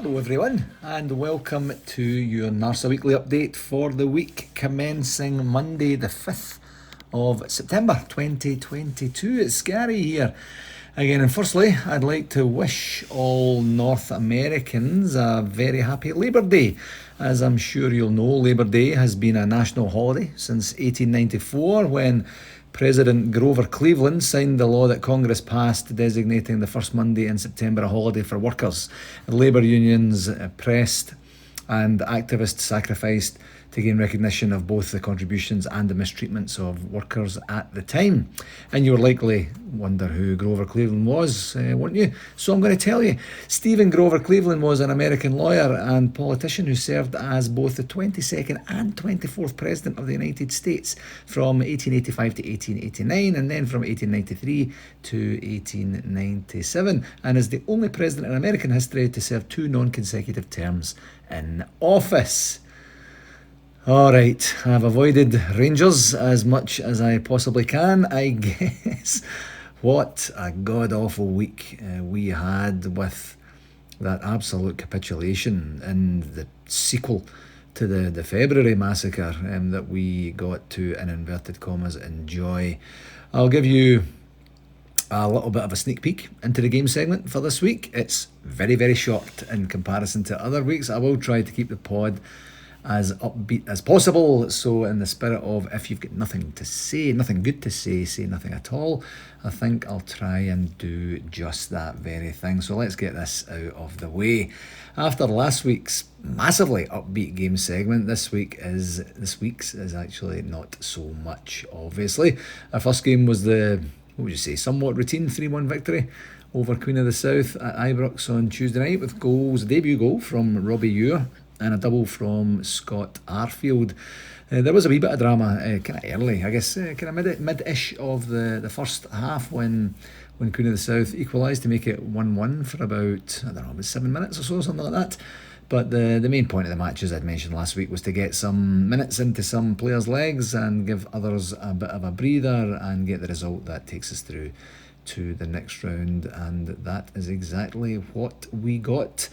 Hello everyone and welcome to your NARSA weekly update for the week commencing Monday the 5th of September 2022. It's Scary here again, and firstly I'd like to wish all North Americans a very happy Labour Day. As I'm sure you'll know, Labour Day has been a national holiday since 1894 when President Grover Cleveland signed the law that Congress passed designating the first Monday in September a holiday for workers. Labour unions pressed and activists sacrificed to gain recognition of both the contributions and the mistreatments of workers at the time. And you'll likely wonder who Grover Cleveland was, won't you? So I'm going to tell you. Stephen Grover Cleveland was an American lawyer and politician who served as both the 22nd and 24th President of the United States from 1885 to 1889 and then from 1893 to 1897, and is the only president in American history to serve two non-consecutive terms in office. Alright, I've avoided Rangers as much as I possibly can, I guess. What a god-awful week we had with that absolute capitulation in the sequel to the February massacre that we got to, in inverted commas, enjoy. I'll give you a little bit of a sneak peek into the game segment for this week. It's very, very short in comparison to other weeks. I will try to keep the pod as upbeat as possible, so in the spirit of if you've got nothing to say, nothing good to say nothing at all, I think I'll try and do just that very thing. So let's get this out of the way. After last week's massively upbeat game segment, this week's is actually not so much, obviously. Our first game was somewhat routine 3-1 victory over Queen of the South at Ibrox on Tuesday night, with a debut goal from Robbie Ewer and a double from Scott Arfield. There was a wee bit of drama kind of early, I guess, kind of mid-ish of the first half when Queen of the South equalised to make it 1-1 for about 7 minutes or so, something like that. But the main point of the match, as I'd mentioned last week, was to get some minutes into some players' legs and give others a bit of a breather and get the result that takes us through to the next round, and that is exactly what we got.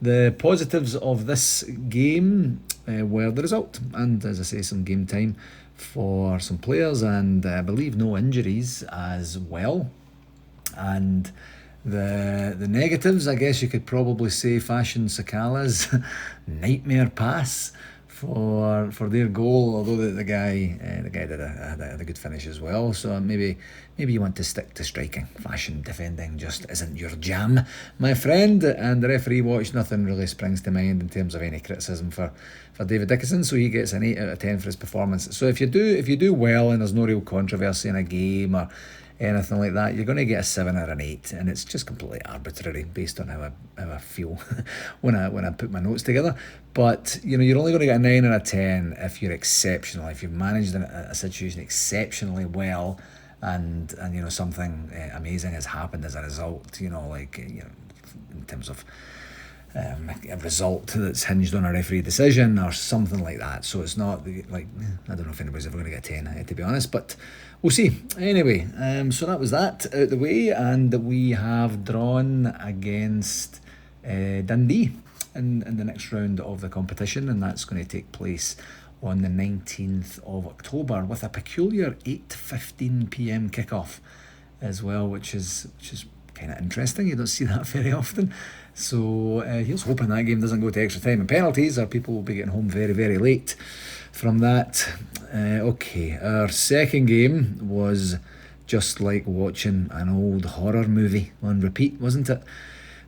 The positives of this game were the result and, as I say, some game time for some players, and I believe no injuries as well. And the negatives, I guess you could probably say, Fashion Sakala's nightmare pass for their goal, although the guy had a good finish as well. So maybe you want to stick to striking. Fashion defending just isn't your jam, my friend. And the referee watch, nothing really springs to mind in terms of any criticism for David Dickinson, so he gets an 8 out of 10 for his performance. So if you do well and there's no real controversy in a game or anything like that, you're going to get a 7 or an 8, and it's just completely arbitrary based on how I feel when I put my notes together. But you're only going to get a 9 out of 10 if you're exceptional, if you've managed a situation exceptionally well, and something amazing has happened as a result. In terms of a result that's hinged on a referee decision or something like that. So it's not like, I don't know if anybody's ever going to get a 10, to be honest, but we'll see. Anyway, so that was that out the way, and we have drawn against Dundee in the next round of the competition, and that's going to take place on the 19th of October with a peculiar 8:15 p.m. kickoff as well, which is kind of interesting. You don't see that very often. So here's hoping that game doesn't go to extra time and penalties, or people will be getting home very, very late from that. Okay, our second game was just like watching an old horror movie on repeat, wasn't it?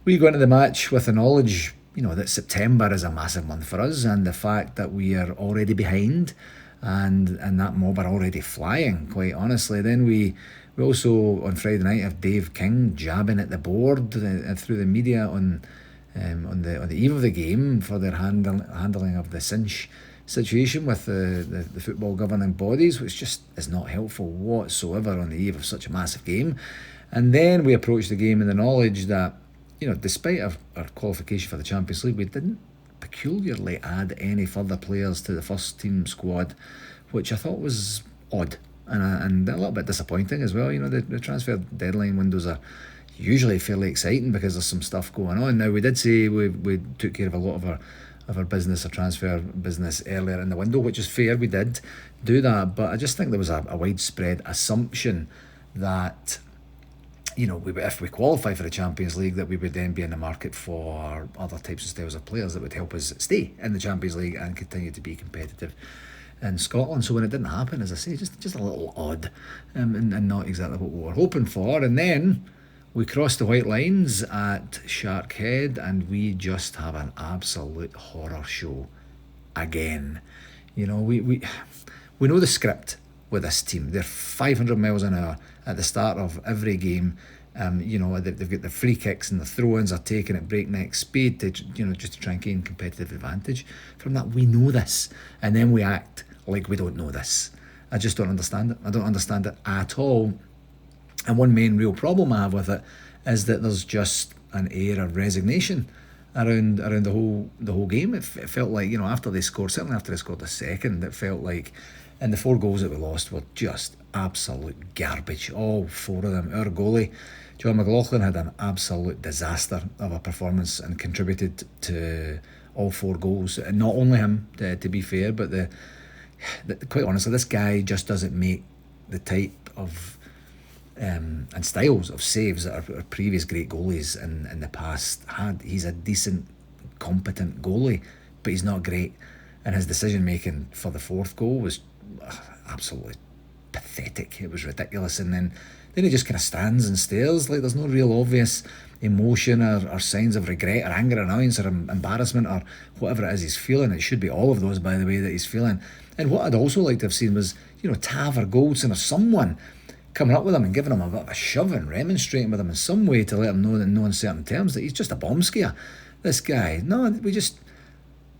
We go into the match with the knowledge, that September is a massive month for us, and the fact that we are already behind and that mob are already flying, quite honestly. Then we also, on Friday night, have Dave King jabbing at the board through the media on the eve of the game for their handling of the cinch situation with the football governing bodies, which just is not helpful whatsoever on the eve of such a massive game. And then we approach the game in the knowledge that, despite our qualification for the Champions League, we didn't peculiarly add any further players to the first team squad, which I thought was odd and a little bit disappointing as well. The transfer deadline windows are usually fairly exciting because there's some stuff going on. Now, we did say we took care of a lot of our business or transfer business earlier in the window, which is fair. We did do that, but I just think there was a widespread assumption that, if we qualify for the Champions League, that we would then be in the market for other types and styles of players that would help us stay in the Champions League and continue to be competitive in Scotland. So when it didn't happen, as I say, just a little odd, and not exactly what we were hoping for. And then we crossed the white lines at Shark Head, and we just have an absolute horror show again. We know the script with this team. They're 500 miles an hour at the start of every game. They've got the free kicks and the throw-ins are taken at breakneck speed to, just to try and gain competitive advantage. From that, we know this, and then we act like we don't know this. I just don't understand it. I don't understand it at all. And one main real problem I have with it is that there's just an air of resignation around the whole game. It felt like, after they scored the second, it felt like, and the 4 goals that we lost were just absolute garbage. All 4 of them. Our goalie, John McLaughlin, had an absolute disaster of a performance and contributed to all 4 goals. And not only him, to be fair, but quite honestly, this guy just doesn't make the type of and styles of saves that our previous great goalies in the past had. He's a decent, competent goalie, but he's not great. And his decision making for the 4th goal was absolutely pathetic. It was ridiculous. And then he just kind of stands and stares, like there's no real obvious emotion or signs of regret or anger or annoyance or embarrassment or whatever it is he's feeling. It should be all of those, by the way, that he's feeling. And what I'd also like to have seen was, Tav or Goldson or someone coming up with him and giving him a bit of a shove and remonstrating with him in some way to let him know in no uncertain terms that he's just a bomb scare. This guy. No, we just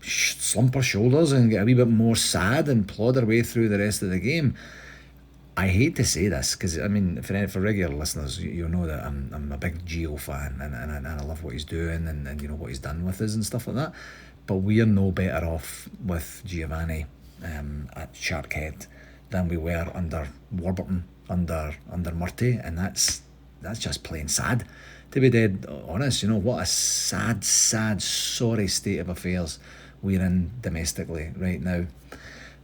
slump our shoulders and get a wee bit more sad and plod our way through the rest of the game. I hate to say this because, for regular listeners, you know that I'm a big Gio fan and I love what he's doing and what he's done with us and stuff like that. But we are no better off with Giovanni at Shark Head than we were under Warburton, under Murty, and that's just plain sad, to be dead honest. What a sad, sorry state of affairs we're in domestically right now.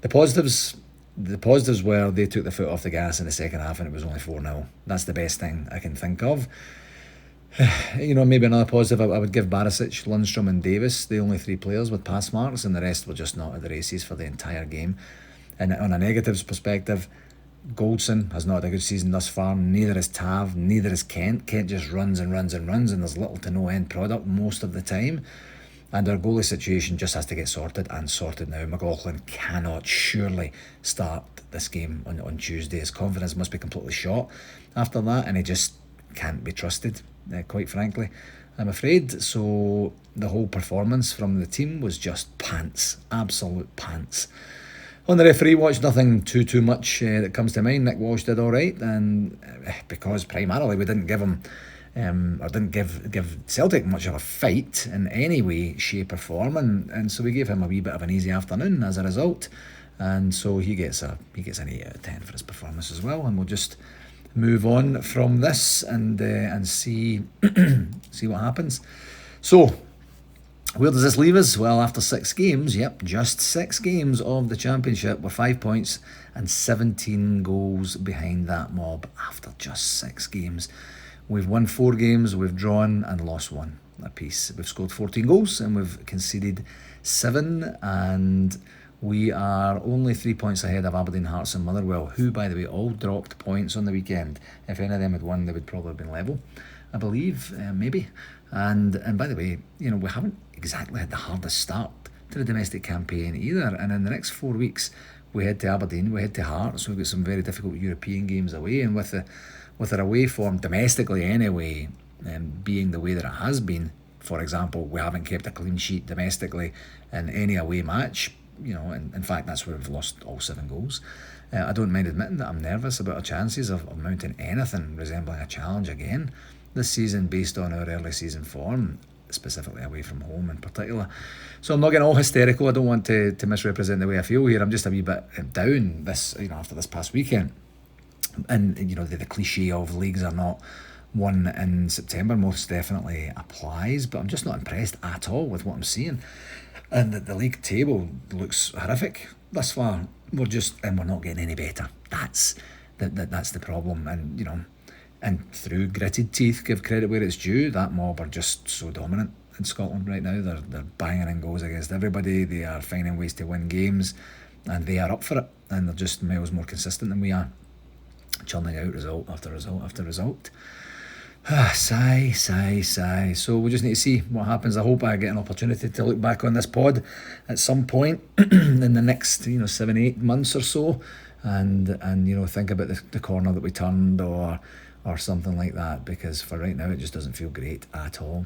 The positives were they took the foot off the gas in the second half and it was only 4-0. That's the best thing I can think of. Maybe another positive, I would give Barisic, Lundstrom and Davis, the only 3 players with pass marks, and the rest were just not at the races for the entire game. And on a negatives perspective, Goldson has not had a good season thus far, neither is Tav, neither is Kent. Kent just runs and there's little to no end product most of the time. And our goalie situation just has to get sorted now. McLaughlin cannot surely start this game on Tuesday. His confidence must be completely shot after that, and he just can't be trusted, quite frankly, I'm afraid. So the whole performance from the team was just pants, absolute pants. On the referee watch, nothing too much that comes to mind. Nick Walsh did all right, and because primarily we didn't give him or didn't give Celtic much of a fight in any way, shape or form, and so we gave him a wee bit of an easy afternoon as a result, and so he gets an 8 out of 10 for his performance as well, and we'll just move on from this and see see what happens. So, where does this leave us? Well, after 6 games, just 6 games of the Championship, we're 5 points and 17 goals behind that mob after just 6 games. We've won 4 games, we've drawn and lost 1 apiece. We've scored 14 goals and we've conceded 7, and we are only 3 points ahead of Aberdeen, Hearts and Motherwell, who, by the way, all dropped points on the weekend. If any of them had won, they would probably have been level, I believe, maybe. And by the way, we haven't exactly had the hardest start to the domestic campaign either. And in the next 4 weeks, we head to Aberdeen, we head to Hearts. We've got some very difficult European games away, and with our away form domestically anyway, being the way that it has been. For example, we haven't kept a clean sheet domestically in any away match. In fact, that's where we've lost all 7 goals. I don't mind admitting that I'm nervous about our chances of mounting anything resembling a challenge again this season based on our early season form, specifically away from home in particular. So I'm not getting all hysterical. I don't want to misrepresent the way I feel here. I'm just a wee bit down after this past weekend. And the cliche of leagues are not one in September most definitely applies, but I'm just not impressed at all with what I'm seeing. And the league table looks horrific thus far. We're not getting any better. That's the problem. And through gritted teeth, give credit where it's due. That mob are just so dominant in Scotland right now. They're banging in goals against everybody. They are finding ways to win games, and they are up for it. And they're just miles more consistent than we are, churning out result after result after result. Sigh. So we just need to see what happens. I hope I get an opportunity to look back on this pod at some point in the next 7-8 months or so, and think about the corner that we turned or something like that, because for right now it just doesn't feel great at all.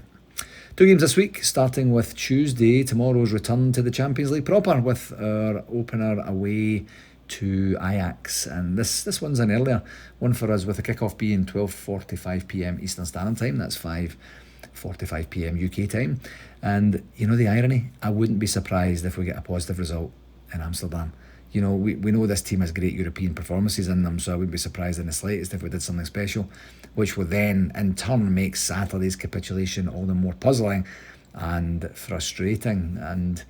2 games this week, starting with Tuesday, tomorrow's return to the Champions League proper with our opener away to Ajax, and this one's an earlier one for us, with the kickoff being 12:45pm Eastern Standard Time. That's 5:45pm UK time. And the irony, I wouldn't be surprised if we get a positive result in Amsterdam. We know this team has great European performances in them, so I wouldn't be surprised in the slightest if we did something special, which would then in turn make Saturday's capitulation all the more puzzling and frustrating. And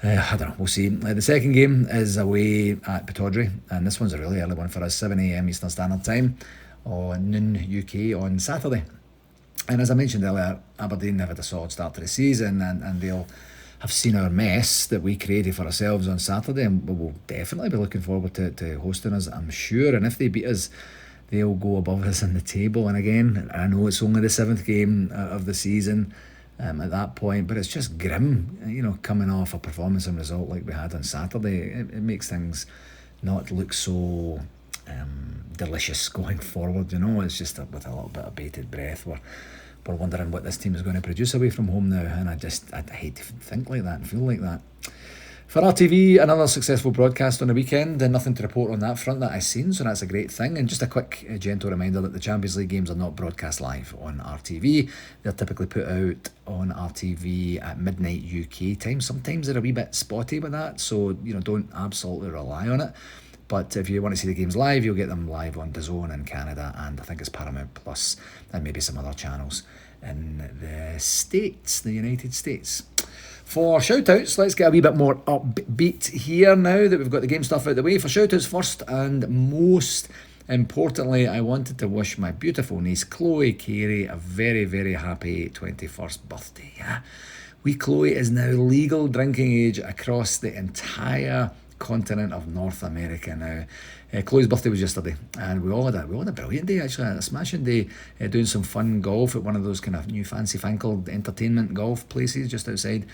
I don't know, we'll see. The second game is away at Pittodrie, and this one's a really early one for us, 7am Eastern Standard Time on noon UK on Saturday. And as I mentioned earlier, Aberdeen have had a solid start to the season, and they'll have seen our mess that we created for ourselves on Saturday, and we'll definitely be looking forward to hosting us, I'm sure. And if they beat us, they'll go above us in the table. And again, I know it's only the 7th game of the season at that point, but it's just grim, coming off a performance and result like we had on Saturday. It makes things not look so delicious going forward. It's just with a little bit of bated breath. We're wondering what this team is going to produce away from home now, and I hate to think like that and feel like that. For RTV, another successful broadcast on the weekend, and nothing to report on that front that I've seen, so that's a great thing. And just a quick gentle reminder that the Champions League games are not broadcast live on RTV. They're typically put out on RTV at midnight UK time. Sometimes they're a wee bit spotty with that, so don't absolutely rely on it. But if you want to see the games live, you'll get them live on DAZN in Canada, and I think it's Paramount Plus, and maybe some other channels in the States, the United States. For shout-outs, let's get a wee bit more upbeat here now that we've got the game stuff out of the way. For shout-outs, first and most importantly, I wanted to wish my beautiful niece, Chloe Carey, a very, very happy 21st birthday. Yeah, Chloe is now legal drinking age across the entire continent of North America now. Chloe's birthday was yesterday, and we all had a brilliant day, actually, a smashing day, doing some fun golf at one of those kind of new fancy-fangled entertainment golf places just outside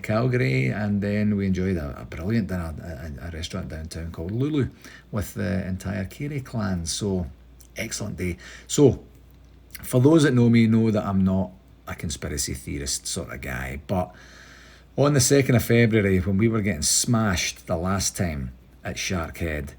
Calgary, and then we enjoyed a brilliant dinner at a restaurant downtown called Lulu with the entire Carey clan. So, excellent day. So, for those that know me, know that I'm not a conspiracy theorist sort of guy, but on the 2nd of February, when we were getting smashed the last time at Sharkhead,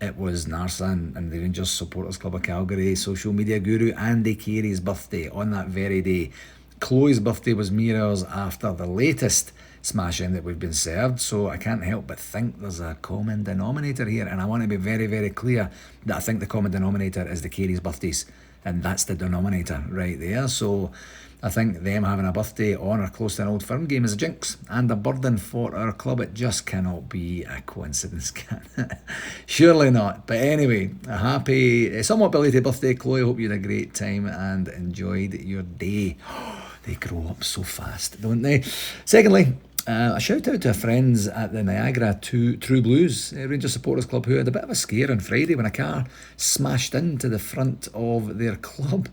it was NARSA and the Rangers Supporters Club of Calgary social media guru Andy Carey's birthday on that very day. Chloe's birthday was mere hours after the latest smashing that we've been served, so I can't help but think there's a common denominator here, and I want to be very, very clear that I think the common denominator is the Carey's birthdays, and that's the denominator right there. So I think them having a birthday on or close to an Old Firm game is a jinx and a burden for our club. It just cannot be a coincidence, can it? Surely not. But anyway, a happy, somewhat belated birthday, Chloe. Hope you had a great time and enjoyed your day. They grow up so fast, don't they? Secondly, a shout out to our friends at the Niagara True Blues Rangers Supporters Club, who had a bit of a scare on Friday when a car smashed into the front of their club.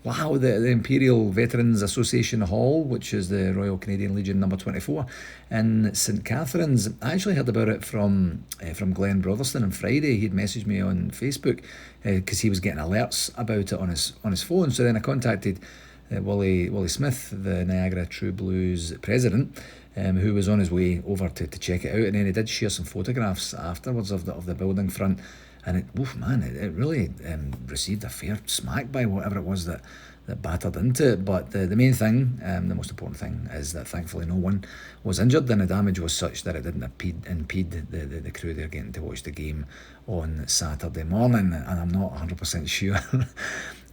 Wow, the Imperial Veterans Association Hall, which is the Royal Canadian Legion number 24 in St Catharines. I actually heard about it from Glenn Brotherston on Friday. He'd messaged me on Facebook because he was getting alerts about it on his phone. So then I contacted Wally Smith, the Niagara True Blues president, who was on his way over to check it out, and then he did share some photographs afterwards of the building front, and it really received a fair smack by whatever it was that battered into it. But the main thing, the most important thing, is that thankfully no one was injured, and the damage was such that it didn't impede the crew there getting to watch the game on Saturday morning, and I'm not 100% sure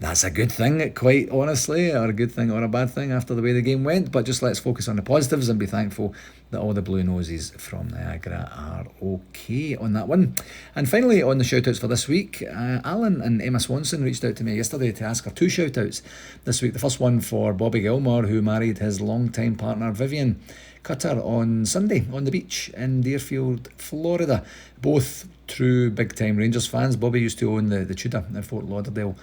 that's a good thing, quite honestly, or a good thing or a bad thing after the way the game went. But just let's focus on the positives and be thankful that all the Blue Noses from Niagara are okay on that one. And finally, on the shout-outs for this week, Alan and Emma Swanson reached out to me yesterday to ask for 2 shout-outs this week. The first one for Bobby Gilmore, who married his long-time partner Vivian Cutter on Sunday on the beach in Deerfield, Florida. Both true big-time Rangers fans. Bobby used to own the Tudor at Fort Lauderdale,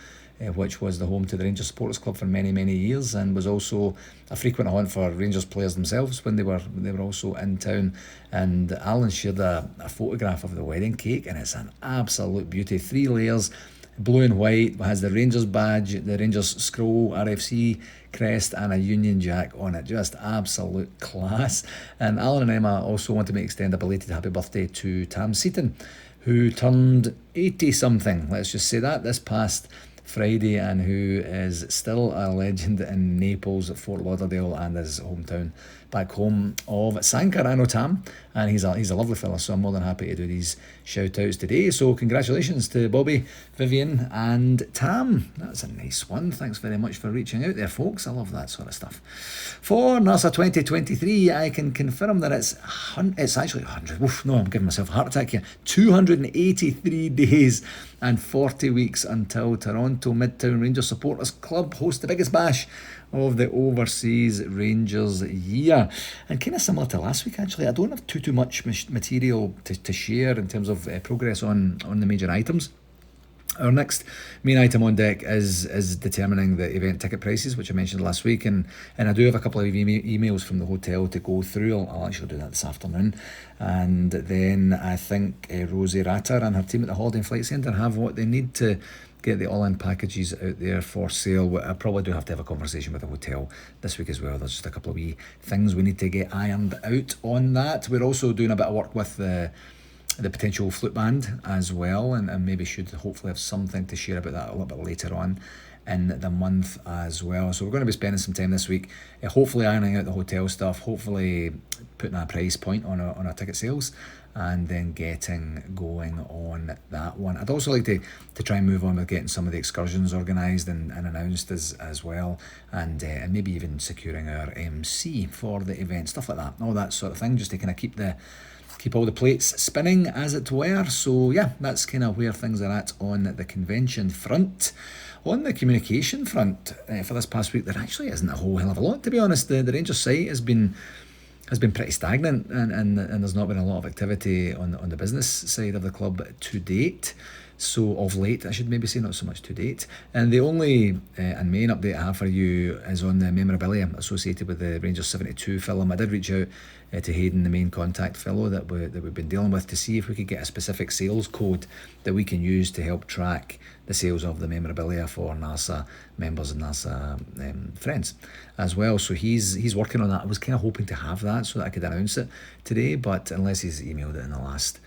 which was the home to the Rangers Supporters Club for many, many years, and was also a frequent haunt for Rangers players themselves when they were also in town. And Alan shared a photograph of the wedding cake, and it's an absolute beauty. 3 layers, blue and white, has the Rangers badge, the Rangers scroll, RFC crest, and a Union Jack on it. Just absolute class. And Alan and Emma also want to extend a belated happy birthday to Tam Seaton, who turned 80 something, let's just say that, this past Friday, and who is still a legend in Naples, Fort Lauderdale, and his hometown back home of Sankar. I know Tam, and he's a lovely fella, so I'm more than happy to do these shout outs today. So congratulations to Bobby, Vivian and Tam. That's a nice one. Thanks very much for reaching out there, folks. I love that sort of stuff. For NARSA 2023, I can confirm that it's actually 100. Oof, no, I'm giving myself a heart attack here. 283 days and 40 weeks until Toronto Midtown Rangers Supporters Club host the biggest bash of the Overseas Rangers year. And kind of similar to last week, actually, I don't have too much material to share in terms of progress on the major items. Our next main item on deck is determining the event ticket prices, which I mentioned last week, and I do have a couple of emails from the hotel to go through. I'll actually do that this afternoon. And then I think Rosie Ratter and her team at the Holiday and Flight Centre have what they need to get the all-in packages out there for sale. I probably do have to have a conversation with the hotel this week as well. There's just a couple of wee things we need to get ironed out on that. We're also doing a bit of work with the potential flute band as well, and maybe should hopefully have something to share about that a little bit later on in the month as well. So we're going to be spending some time this week hopefully ironing out the hotel stuff, hopefully putting a price point on our ticket sales, and then getting going on that one. I'd also like to try and move on with getting some of the excursions organised and announced as well, and maybe even securing our MC for the event, stuff like that, all that sort of thing, just to kind of keep all the plates spinning, as it were. So yeah, that's kind of where things are at on the convention front. On the communication front, for this past week, there actually isn't a whole hell of a lot, to be honest. The Rangers site has been pretty stagnant, and there's not been a lot of activity on the business side of the club to date. So of late, I should maybe say, not so much to date. And the only and main update I have for you is on the memorabilia associated with the Rangers 72 film. I did reach out to Hayden, the main contact fellow that we've been dealing with, to see if we could get a specific sales code that we can use to help track the sales of the memorabilia for NARSA members and NARSA friends as well. So he's working on that. I was kind of hoping to have that so that I could announce it today, but unless he's emailed it in the last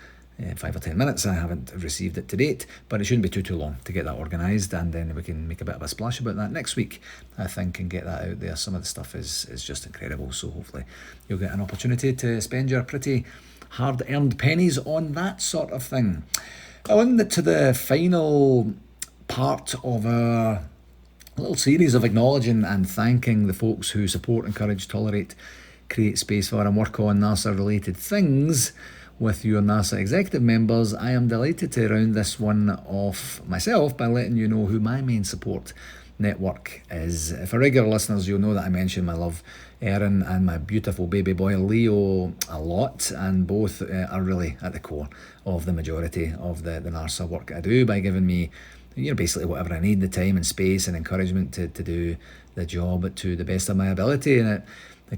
5 or 10 minutes, I haven't received it to date. But it shouldn't be too long to get that organised, and then we can make a bit of a splash about that next week, I think, and get that out there. Some of the stuff is just incredible, so hopefully you'll get an opportunity to spend your pretty hard-earned pennies on that sort of thing. On to the final part of our little series of acknowledging and thanking the folks who support, encourage, tolerate, create space for and work on NARSA related things with your NARSA executive members. I am delighted to round this one off myself by letting you know who my main support network is. For regular listeners, you'll know that I mention my love Erin and my beautiful baby boy Leo a lot, and both are really at the core of the majority of the NARSA work I do, by giving me basically whatever I need, the time and space and encouragement to do the job to the best of my ability. And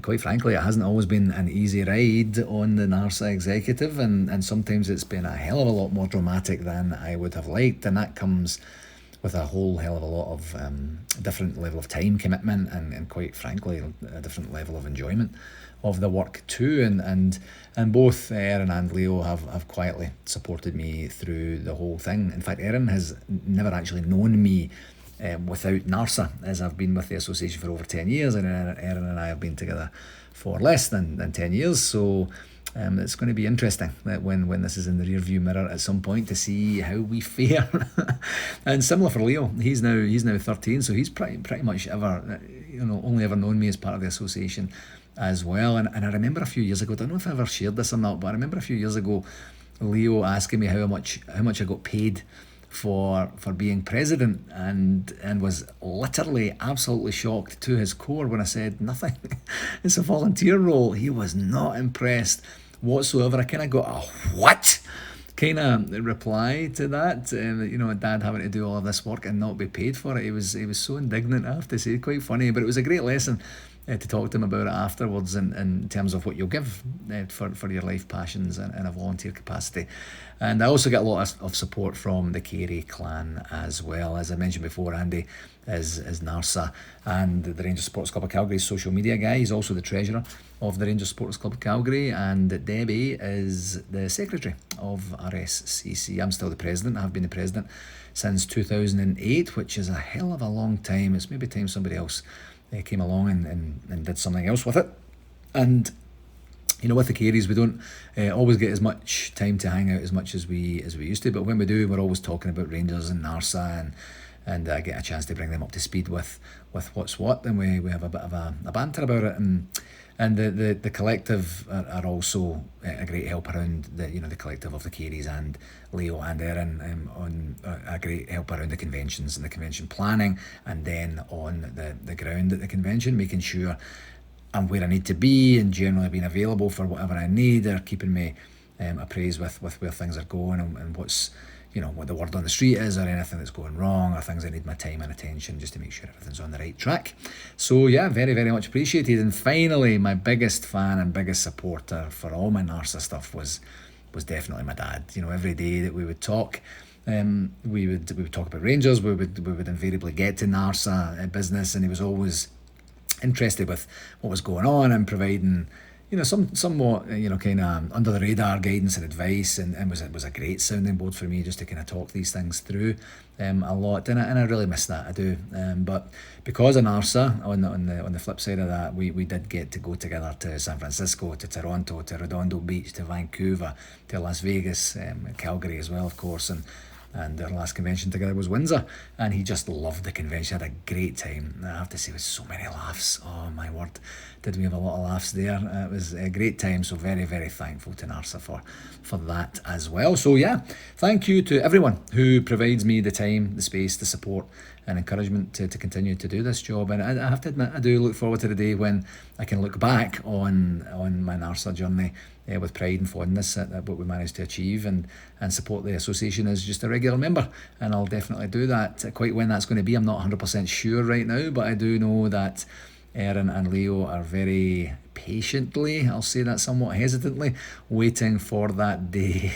quite frankly, it hasn't always been an easy ride on the NARSA executive, and sometimes it's been a hell of a lot more dramatic than I would have liked, and that comes with a whole hell of a lot of different level of time commitment and quite frankly a different level of enjoyment of the work too, and both Erin and Leo have quietly supported me through the whole thing. In fact, Erin has never actually known me without NARSA, as I've been with the association for over 10 years, and Erin and I have been together for less than 10 years. So it's going to be interesting that when this is in the rearview mirror at some point to see how we fare. And similar for Leo, he's now 13, so he's pretty much only ever known me as part of the association as well. And I remember a few years ago, I don't know if I ever shared this or not, but I remember a few years ago Leo asking me how much I got paid for being president, and was literally absolutely shocked to his core when I said nothing. It's a volunteer role. He was not impressed whatsoever. I kind of got a what kind of reply to that. Dad having to do all of this work and not be paid for it. He was so indignant, I have to say. Quite funny, but it was a great lesson to talk to him about it afterwards in terms of what you'll give for your life passions in a volunteer capacity. And I also get a lot of support from the Carey clan as well. As I mentioned before, Andy is NARSA and the Rangers Sports Club of Calgary's social media guy. He's also the treasurer of the Rangers Sports Club of Calgary, and Debbie is the secretary of RSCC. I'm still the president. I've been the president since 2008, which is a hell of a long time. It's maybe time somebody else came along and did something else with it. And with the Careys, we don't always get as much time to hang out as much as we used to, but when we do, we're always talking about Rangers and NARSA, and get a chance to bring them up to speed with what's what, and we have a bit of a banter about it, and the collective are also a great help around the collective of the Careys and Leo and Erin on a great help around the conventions and the convention planning, and then on the ground at the convention, making sure I'm where I need to be and generally being available for whatever I need. They're keeping me appraised with where things are going and what's what the word on the street is, or anything that's going wrong, or things that need my time and attention, just to make sure everything's on the right track. So yeah, very, very much appreciated. And finally, my biggest fan and biggest supporter for all my NARSA stuff was definitely my dad. Every day that we would talk, we would talk about Rangers, we would invariably get to NARSA business, and he was always interested with what was going on and providing somewhat kind of under the radar guidance and advice, and was a great sounding board for me just to kind of talk these things through a lot, and I really miss that. I do, but because of NARSA, on the flip side of that, we did get to go together to San Francisco, to Toronto, to Redondo Beach, to Vancouver, to Las Vegas, Calgary as well, of course, and our last convention together was Windsor, and he just loved the convention. Had a great time. I have to say, with so many laughs. Oh my word, did we have a lot of laughs there. It was a great time, so very, very thankful to NARSA for that as well. So yeah, thank you to everyone who provides me the time, the space, the support and encouragement to continue to do this job. And I have to admit, I do look forward to the day when I can look back on my NARSA journey with pride and fondness at what we managed to achieve, and support the association as just a regular member. And I'll definitely do that. Quite when that's going to be, I'm not 100% sure right now, but I do know that Erin and Leo are very patiently, I'll say that somewhat hesitantly, waiting for that day.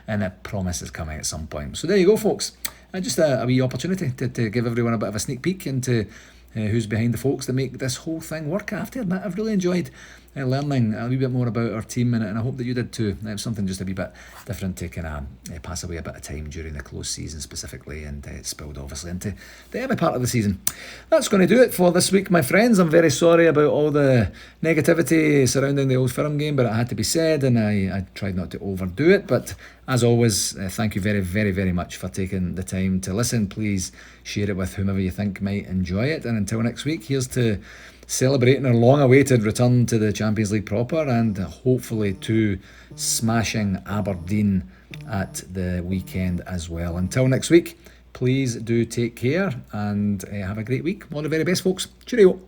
And I promise it's coming at some point. So there you go, folks. Just a wee opportunity to give everyone a bit of a sneak peek into who's behind the folks that make this whole thing work. I have to admit, I've really enjoyed learning a wee bit more about our team, and I hope that you did too. It was something just a wee bit different to kind of pass away a bit of time during the close season specifically, and it spilled obviously into the early part of the season. That's going to do it for this week, my friends. I'm very sorry about all the negativity surrounding the Old Firm game, but it had to be said, and I tried not to overdo it. But as always, thank you very, very, very much for taking the time to listen. Please share it with whomever you think might enjoy it. And until next week, here's to celebrating our long-awaited return to the Champions League proper, and hopefully to smashing Aberdeen at the weekend as well. Until next week, please do take care and have a great week. All the very best, folks. Cheerio.